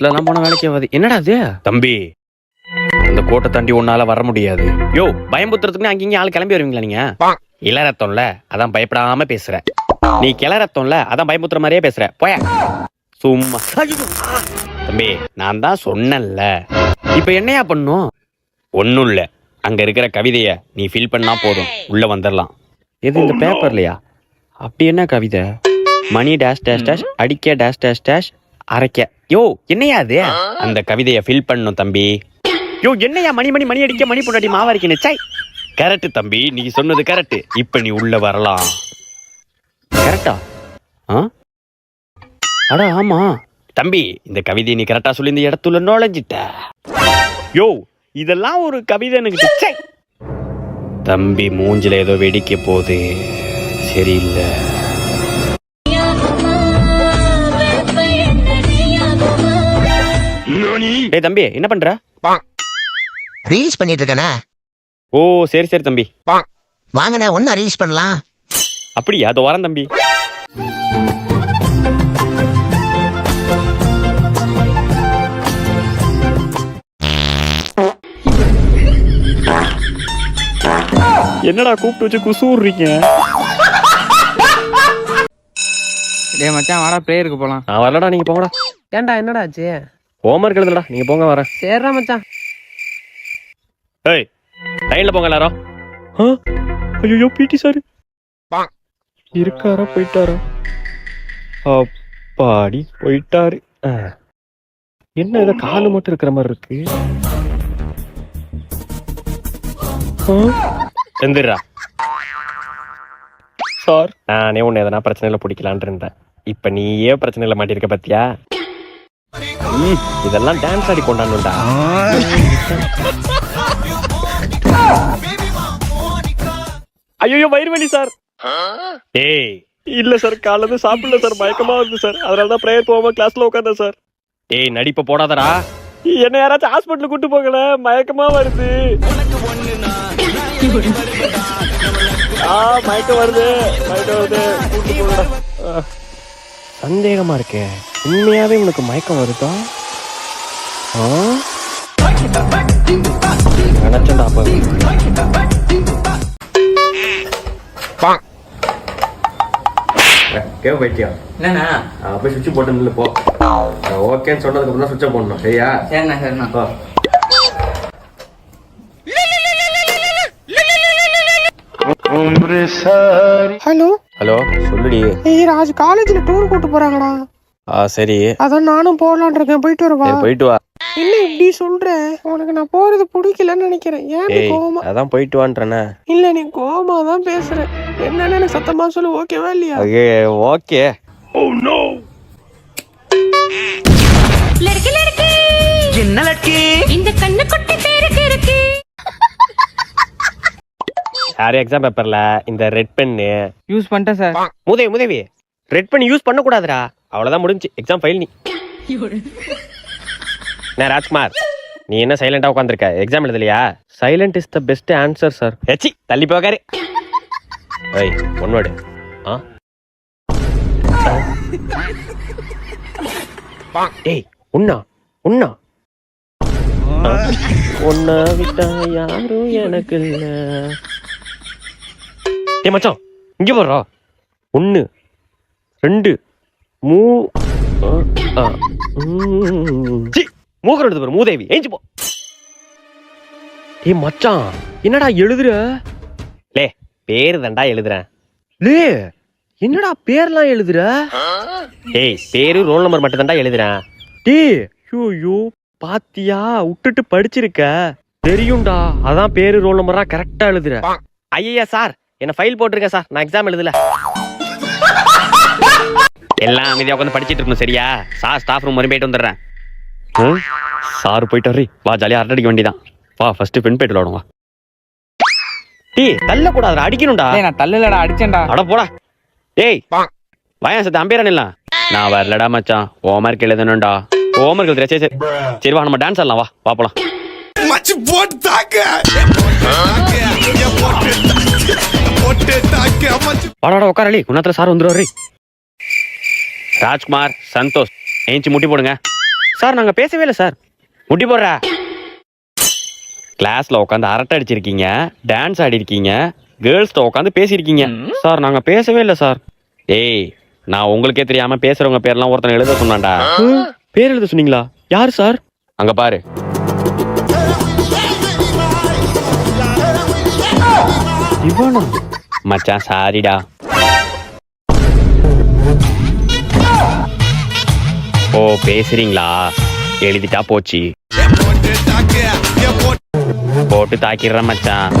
பஸ்ல எல்லாம் போன வேலைக்கு ஆகாது. என்னடா அது தம்பி, அந்த கோட்டை தாண்டி உன்னால வர முடியாது. யோ, பயம்புத்துறதுக்கு அங்கிங்க ஆள் கிளம்பி வருவீங்களா நீங்க? இளரத்தம்ல அதான் பயப்படாம பேசுற. நீ கிளரத்தம்ல அதான் பயமுத்துற மாதிரியே பேசுற. போய சும்மா. தம்பி, நான் தான் சொன்னேன்ல. இப்ப என்னையா பண்ணும்? ஒன்னும் இல்ல, அங்க இருக்கிற கவிதைய நீ ஃபில் பண்ணா போதும், உள்ள வந்துடலாம். எது இந்த பேப்பர்லையா? அப்படி என்ன கவிதை? மணி டேஷ் டேஷ் டேஷ் அடிக்க டேஷ் டேஷ் டேஷ் அரைக்க. யோ, என்னையா அது? அந்த கவிதைய ஃபில் பண்ணும் தம்பி. யோ, என்னையா மணி மணி மணி அடிக்க மணி பொண்டாட்டி மாவரைக்கணும்? சை, கரெக்ட் தம்பி, நீ சொன்னது கரெக்ட். இப்ப நீ உள்ள வரலாம். கரெக்டா? அட ஆமா தம்பி, இந்த கவிதையை நீ கரெக்டா சொல்லி இந்த இடத்துல நுழைஞ்சிட்ட. யோ, இதெல்லாம் ஒரு கவிதை எனக்கு. தம்பி மூஞ்சில ஏதோ வெடிக்க போகுது, சரியில்லை. டேய் தம்பி, என்ன பண்ற? ரீல்ஸ் பண்ணிட்டு இருக்கேனா? ஓ சரி சரி தம்பி, வாங்கண்ணே ஒன்னா ரீல்ஸ் பண்ணலாம். அப்படியா? அதோ வரேன் தம்பி. என்னடா கூப்பிட்டு வச்சு குசூர்றீங்க? டேய் மச்சான், வாடா பிரேயருக்கு போலாம். நான் வரலடா, நீங்க போங்கடா. ஏன்டா என்னடா ஆச்சு? ஹோம்வொர்க் எழுதுடா, நீங்க போங்க, வரேன். சரிடா மச்சான். ஏய், லைன்ல போங்க எல்லாரும். ஐயோ, பிடி சார் இருக்காரா? போயிட்டாரா? அப்பாடி போயிட்டாரு. என்ன இதை காலு மட்டும் இருக்கிற மாதிரி இருக்கு? செந்துடுறா சார். நானே உன்னை எதனா பிரச்சனையில பிடிக்கலான் இருந்தேன். இப்ப நீயே பிரச்சனையில மாட்டிருக்க பத்தியா? இதெல்லாம் டான்ஸ் ஆடி கொண்டாடணும்டா. ஐயோ, வயிறு வலி சார். ஏய் இல்ல சார், காலைல சாப்பிடல சார், மயக்கமா வருது சார், அதனாலதான் பிரேயர் போகாம கிளாஸ்ல உட்காந்தேன் சார். ஏய் நடிப்ப போடாதடா. என்ன யாராச்சும் ஹாஸ்பிட்டல் கூட்டு போகல, மயக்கமா வருது. மயக்கம் வருது, மயக்கம் வருது, கூட்டு போகடா. சந்தேகமா இருக்கே, உண்மையாவே உனக்கு மயக்கம் வருதா? நினைச்சா அப்ப போயிட்டியா? என்னண்ணா? போய் சுவிட்ச் போட்டு போ. ஓகேன்னு சொன்னதுக்கு அப்புறம் தான் சுவிட்சை போடணும், சரியா? சரிண்ணா சரிண்ணா. ஹலோ ஹலோ, சொல்லுடி. ஏய் ராஜ், காலேஜ்ல டூர் கூட்டு போறாங்கடா. சரி, அதான் நானும் போகலான் இருக்கேன். போயிட்டு வரவா? போயிட்டு வா. என்ன இப்படி சொல்ற? உனக்கு நான் போறது பிடிக்கலன்னு நினைக்கிறேன். ஏன் நீ கோவமா? அதான் போயிட்டு வான்றேனே. இல்ல, நீ கோவமா தான் பேசுற. என்னன்னு எனக்கு சத்தமா சொல்லு, ஓகேவா இல்லையா? ஓகே. Oh no. லड़की लड़की என்ன லட்கி? இந்த கண்ணு குட்டி பேருக்கு இருக்கு. சாரி, எக்ஸாம் பேப்பர்ல இந்த ரெட் பென்னு யூஸ் பண்ணிட்டேன் சார். முதவி ரெட் பென் யூஸ் பண்ண கூடாதுடா. அவ்வளவுதான், முடிஞ்சு எக்ஸாம் ஃபைல். நீ நான் ராஜ்குமார், நீ என்ன சைலண்டா உட்காந்துருக்க? எக்ஸாம் எழுதலையா? Silent is the best answer sir. எச்சி, தள்ளி போகாரு. ஏய் ஒன் வேர்டு. ஏய் உண்ணா உண்ணா ஒன்னா விட்டா யாரும் எனக்கு இல்ல. ஏ மச்சான், இங்க போடுறா. 1 2 மூக்கர் எடுத்து பாரு, மூதேவி ஏஞ்சி போ. ஏ மச்சான், என்னடா எழுதுற? லே, பேரு தான்டா எழுதுறேன். லே, என்னடா பேர்லாம் எழுதுற? ஏய், பேரு ரோல் நம்பர் மட்டும் தான்டா எழுதுறேன். டேய் ஐயோ, பாத்தியா, விட்டுட்டு படிச்சிருக்க தெரியும்டா. அதான் பேரு ரோல் நம்பரா கரெக்டா எழுதுற. ஐயா சார், என்ன ஃபைல் போட்டிருக்கேன் சார், நான் எக்ஸாம் எழுதல. எல்லாம் அமைதியா உட்காந்து படிச்சிட்டு இருக்கணும், சரியா? சார் ஸ்டாஃப் ரூம் வரையும் போயிட்டு வந்துடுறேன். சார் போயிட்டாரு, வா ஜாலியா அரட்டை அடிக்க வேண்டியதான். வா ஃபர்ஸ்ட் பெண் போயிட்டு விளாடுவா. டேய் தள்ள கூடாதுடா, அடிக்கணும்டா. நான் தள்ளலடா, அடிச்சேன்டா. அட போடா. டேய் வாயா சத்த அம்பேரன் இல்ல. நான் வரலடா மச்சான், ஹோம்வொர்க் எழுதணும்டா. ஹோம்வொர்க் எழுதுற. சரி சரி சரி, வா நம்ம டான்ஸ் ஆடலாம். வா போலாம். மச்சி போட்டாங்க. வாடா உட்காரலி, குணத்துல சார் வந்துருவாரு. ராஜ்குமார், சந்தோஷ் ஏஞ்சி முட்டி போடுங்க. சார் நாங்க பேசவே இல்லை சார். முட்டி போடுற. கிளாஸ்ல உட்காந்து அரட்டை அடிச்சிருக்கீங்க, டான்ஸ் ஆடி இருக்கீங்க, கேர்ள்ஸ்ட உட்காந்து பேசியிருக்கீங்க. சார் நாங்க பேசவே இல்லை சார். ஏய், நான் உங்களுக்கே தெரியாம பேசுறவங்க பேர்லாம் ஒருத்தனை எழுத சொன்னான்டா. பேர் எழுத சொன்னீங்களா? யாரு சார்? அங்க பாரு. இவனா? மச்சான் சாரிடா. ஓ பேசுறீங்களா? எழுதிட்டா போச்சு. போட்டு தாக்கிடுற மச்சான்.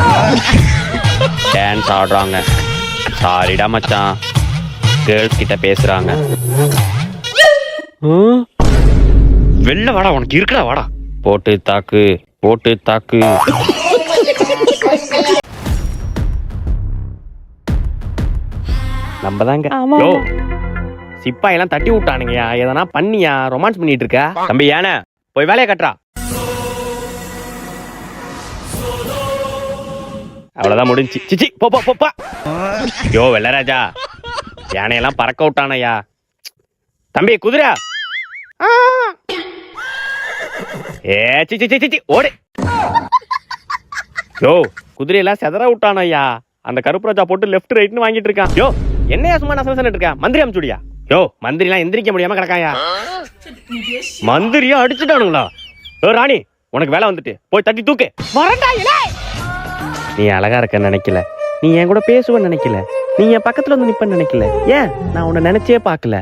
டான்ஸ் ஆடுறாங்க. சாரிடா மச்சான். கேர்ள்ஸ் கிட்ட பேசுறாங்க. வெளில வாடா, உனக்கு இருக்குடா, வாடா. போட்டு தாக்கு, போட்டு தாக்கு. நம்ம தாங்க. யோ, சிப்பாயெல்லாம் தட்டி விட்டானுங்கயா. எதனா பண்ணியா? ரொமான்ஸ் பண்ணிட்டு இருக்க தம்பி. ஏன போய் வேலையை கட்டுறா. அவ்வளவுதான் முடிஞ்சு. சிச்சி போ போ போ. யோ வெள்ளராஜா, யானையெல்லாம் பறக்க விட்டானையா. தம்பி குதிரை. ஏ சிச்சி சிச்சி சிச்சி ஓடு. யோ குதிரையெல்லாம் செதற விட்டானையா. அந்த கருப்பு ராஜா போட்டு லெஃப்ட் ரைட்னு வாங்கிட்டு இருக்கான். யோ என்னையா சும்மா நசனசன்னு இருக்க? மந்திரி அமுச்சுடியா? யோ மந்திரி எல்லாம் எந்திரிக்க முடியாம கிடக்காயா. மந்திரியா அடிச்சுட்டானுங்களா? ஓ ராணி, உனக்கு வேலை வந்துட்டு போய் தட்டி தூக்கு. நீ அழகா இருக்க நினைக்கல, நீ என் கூட பேசுவன்னு நினைக்கல, நீ என் பக்கத்துல வந்து நிப்பன்னு நினைக்கல. ஏன் நான் உன்னை நினைச்சே பாக்கல.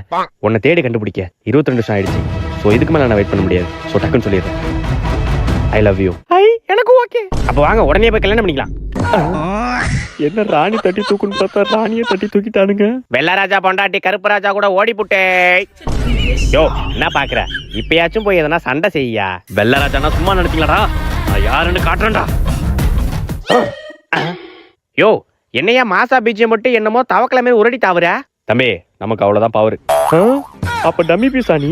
உன்னை தேடி கண்டுபிடிக்க 22 நிமிஷம் ஆயிடுச்சு. சோ இதுக்கு மேல நான் வெயிட் பண்ண முடியாது. சோ டக்குன்னு சொல்லிடுறேன், ஐ லவ் யூ. எனக்கு ஓகே. அப்ப வாங்க உடனே போய் கல்யாணம் பண்ணிக்கலாம். என்ன ராணி தட்டி தூக்குன்னு பார்த்தா ராணியை தட்டி தூக்கிட்டானுங்க. வெள்ளராஜா பொண்டாட்டி கருப்பு ராஜா கூட ஓடி புட்டே. யோ என்ன பாக்குற? இப்பயாச்சும் போய் எதனா சண்டை செய்யா. வெள்ளராஜானா சும்மா நினைச்சீங்களாடா? நான் யாருன்னு காட்டுறேன்டா. யோ என்னையா மாசா பீச்சியம் மட்டும் என்னமோ தவக்கலமே உரடி தாவுற? தம்பி நமக்கு அவ்வளவுதான் பவர். அப்ப டம்மி பீஸா நீ?